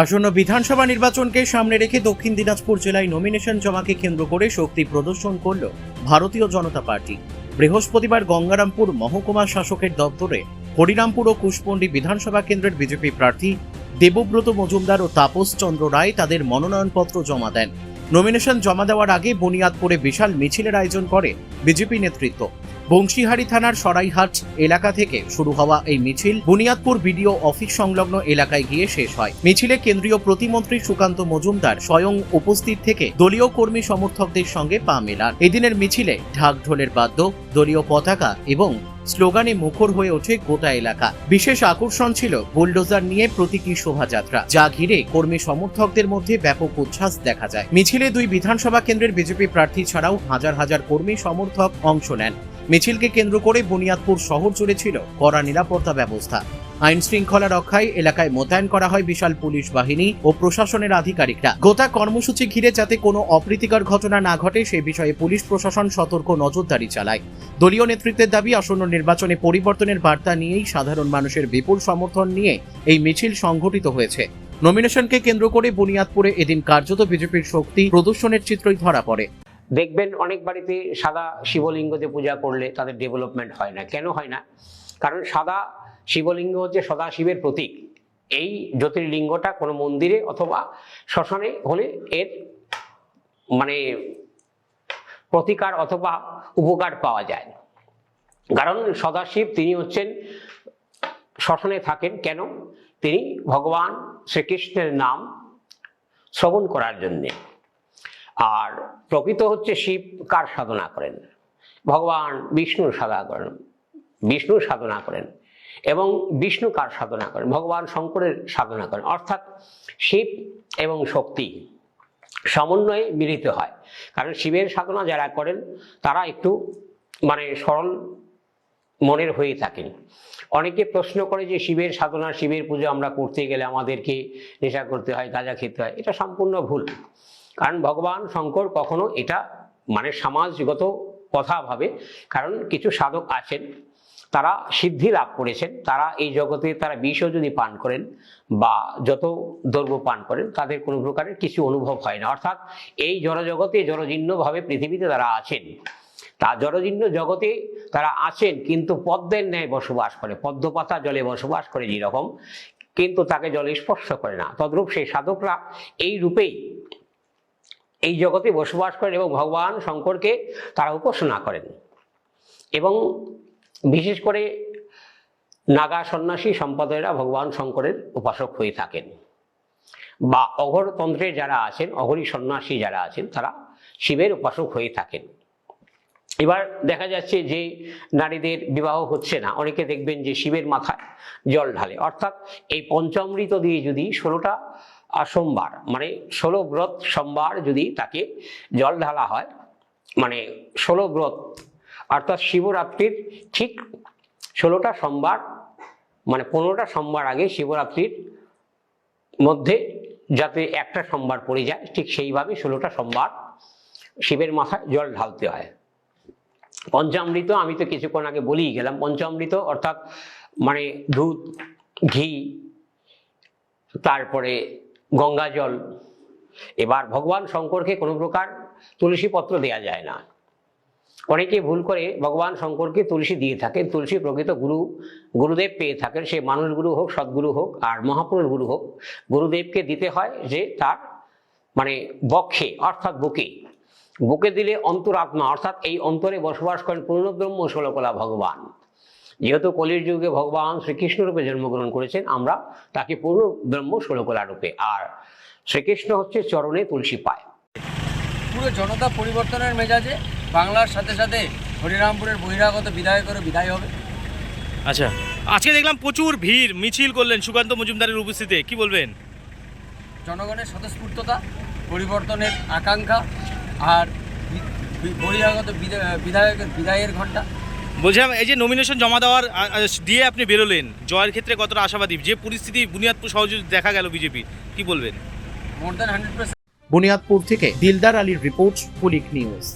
আসন্ন বিধানসভা নির্বাচনকে সামনে রেখে দক্ষিণ দিনাজপুর জেলায় নমিনেশন জমাকে কেন্দ্র করে শক্তি প্রদর্শন করল ভারতীয় জনতা পার্টি। বৃহস্পতিবার গঙ্গারামপুর মহকুমা শাসকের দপ্তরে হরিরামপুর ও কুশমন্ডি বিধানসভা কেন্দ্রের বিজেপি প্রার্থী দেবব্রত মজুমদার ও তাপস চন্দ্র রায় তাদের মনোনয়নপত্র জমা দেন। নমিনেশন জমা দেওয়ার আগে বুনিয়াদপুরে বিশাল মিছিলের আয়োজন করে বিজেপি নেতৃত্ব। বংশীহারি থানার সরাইহাট এলাকা থেকে শুরু হওয়া এই মিছিল বুনিয়াদপুর বিডিও অফিস সংলগ্ন এলাকায় গিয়ে শেষ হয়। মিছিলে কেন্দ্রীয় প্রতিমন্ত্রী সুকান্ত মজুমদার স্বয়ং উপস্থিত থেকে দলীয় কর্মী সমর্থকদের সঙ্গে পা মেলান। এদিনের মিছিলে ঢাক ঢোলের বাদ্য, দলীয় পতাকা এবং স্লোগানে মুখর হয়ে ওঠে গোটা এলাকা। বিশেষ আকর্ষণ ছিল বুলডোজার নিয়ে প্রতীকী শোভাযাত্রা, যা ঘিরে কর্মী সমর্থকদের মধ্যে ব্যাপক উচ্ছ্বাস দেখা যায়। মিছিলে দুই বিধানসভা কেন্দ্রের বিজেপি প্রার্থী ছাড়াও হাজার হাজার কর্মী সমর্থক অংশ নেন। মিছিলকে কেন্দ্র করে বুনিয়াদপুর শহর জুড়ে ছিল কড়া নিরাপত্তা ব্যবস্থা। আইন শৃঙ্খলা রক্ষায় এলাকায় মোতায়েন করা হয় বিশাল পুলিশ বাহিনী ও প্রশাসনের আধিকারিকরা। গোটা কর্মসূচি ঘিরে যাতে কোনো অপ্রীতিকর ঘটনা না ঘটে সে বিষয়ে পুলিশ প্রশাসন সতর্ক নজরদারি চালায়। দলীয় নেতৃত্বের দাবি, আসন্ন নির্বাচনে পরিবর্তনের বার্তা নিয়েই সাধারণ মানুষের বিপুল সমর্থন নিয়ে এই মিছিল সংঘটিত হয়েছে। নমিনেশনকে কেন্দ্র করে বুনিয়াদপুরে এদিন কার্যত বিজেপির শক্তি প্রদর্শনের চিত্রই ধরা পড়ে। দেখবেন অনেক বাড়িতে সাদা শিবলিঙ্গতে পূজা করলে তাদের ডেভেলপমেন্ট হয় না। কেন হয় না? কারণ সাদা শিবলিঙ্গ হচ্ছে সদাশিবের প্রতীক। এই জ্যোতির্লিঙ্গটা কোনো মন্দিরে অথবা শ্মশানে হলে এর প্রতিকার অথবা উপকার পাওয়া যায়। কারণ সদাশিব তিনি হচ্ছেন শ্মশানে থাকেন। কেন? তিনি ভগবান শ্রীকৃষ্ণের নাম শ্রবণ করার জন্যে। আর প্রকৃত হচ্ছে শিব কার সাধনা করেন? ভগবান বিষ্ণুর সাধনা করেন এবং বিষ্ণু কার সাধনা করেন? ভগবান শঙ্করের সাধনা করেন। অর্থাৎ শিব এবং শক্তি সমন্বয়ে মিলিত হয়। কারণ শিবের সাধনা যারা করেন তারা একটু সরল মনের হয়ে থাকেন। অনেকে প্রশ্ন করে যে শিবের সাধনা, শিবের পুজো আমরা করতে গেলে আমাদেরকে নেশা করতে হয়, গাঁজা খেতে হয়। এটা সম্পূর্ণ ভুল। কারণ ভগবান শঙ্কর কখনো এটা সমাজগত কথা ভাবে। কারণ কিছু সাধক আছেন তারা সিদ্ধি লাভ করেছেন, তারা এই জগতে তারা বিষও যদি পান করেন বা যত দ্রব্য পান করেন তাদের কোনো প্রকারের কিছু অনুভব হয় না। অর্থাৎ এই জড়জগতে জড়জীর্ণভাবে পৃথিবীতে তারা আছেন, তা জড়জীর্ণ জগতে তারা আছেন কিন্তু পদ্মের ন্যায় বসবাস করে, পদ্মপাতা জলে বসবাস করে যেরকম, কিন্তু তাকে জলে স্পর্শ করে না। তদ্রূপ সেই সাধকরা এই রূপেই এই জগতে বসবাস করেন এবং ভগবান শঙ্করকে তারা উপাসনা করেন। এবং বিশেষ করে নাগা সন্ন্যাসী সম্প্রদায়েরা ভগবান শঙ্করের উপাসক হয়ে থাকেন, বা অঘরতন্ত্রে যারা আছেন, অঘরী সন্ন্যাসী যারা আছেন তারা শিবের উপাসক হয়ে থাকেন। এবার দেখা যাচ্ছে যে নারীদের বিবাহ হচ্ছে না, অনেকে দেখবেন যে শিবের মাথায় জল ঢালে। অর্থাৎ এই পঞ্চামৃত দিয়ে যদি 16টা সোমবার 16 ব্রত সোমবার যদি তাকে জল ঢালা হয়, 16 ব্রত অর্থাৎ শিবরাত্রির ঠিক 16টা সোমবার 15টা সোমবার আগে শিবরাত্রির মধ্যে যাতে একটা সোমবার পড়ে যায়, ঠিক সেইভাবে 16টা সোমবার শিবের মাথায় জল ঢালতে হয়। পঞ্চামৃত আমি তো কিছুক্ষণ আগে বলেই গেলাম। পঞ্চামৃত অর্থাৎ দুধ, ঘি, তারপরে গঙ্গা জল। এবার ভগবান শঙ্করকে কোনো প্রকার তুলসী পত্র দেয়া যায় না। অনেকে ভুল করে ভগবান শঙ্করকে তুলসী দিয়ে থাকেন। তুলসী প্রকৃত গুরুদেব পেয়ে থাকেন, সে মানুষ গুরু হোক, সদ্গুরু হোক আর মহাপুরুষ গুরু হোক, গুরুদেবকে দিতে হয় যে তার বক্ষে অর্থাৎ বুকে দিলে অন্তরাত্মা অর্থাৎ এই অন্তরে বসবাস করেন পূর্ণব্রহ্ম ষোলকলা ভগবান। যেহেতু কলির যুগে ভগবান শ্রীকৃষ্ণ রূপে জন্মগ্রহণ করেছেন, আমরা তাকে পূর্ণ ব্রহ্ম ষোলকলা রূপে, আর শ্রীকৃষ্ণ হচ্ছে চরণে তুলসী পায়। পুরো জনতা পরিবর্তনের মেজাজে বাংলার সাথে সাথে হরিরামপুরের বহিরাগত বিধায়কেরও বিদায় হবে। আচ্ছা, আজকে দেখলাম প্রচুর ভিড়, মিছিল করলেন সুকান্ত মজুমদারের উপস্থিতিতে, কি বলবেন? জনগণের স্বতঃস্ফূর্ততা, পরিবর্তনের আকাঙ্ক্ষা আর বহিরাগত বিধায়কের বিদায়ের ঘণ্টা। বলছিলাম, এই যে নমিনেশন জমা দেওয়ার দিয়ে আপনি বেরোলেন, জয়ের ক্ষেত্রে কতটা আশাবাদী? যে পরিস্থিতি বুনিয়াদপুর সহজে দেখা গেল বিজেপি, কি বলবেন? More than 100%। বুনিয়াদপুর থেকে দিলদার আলীর রিপোর্ট, পুলিশ নিউজ।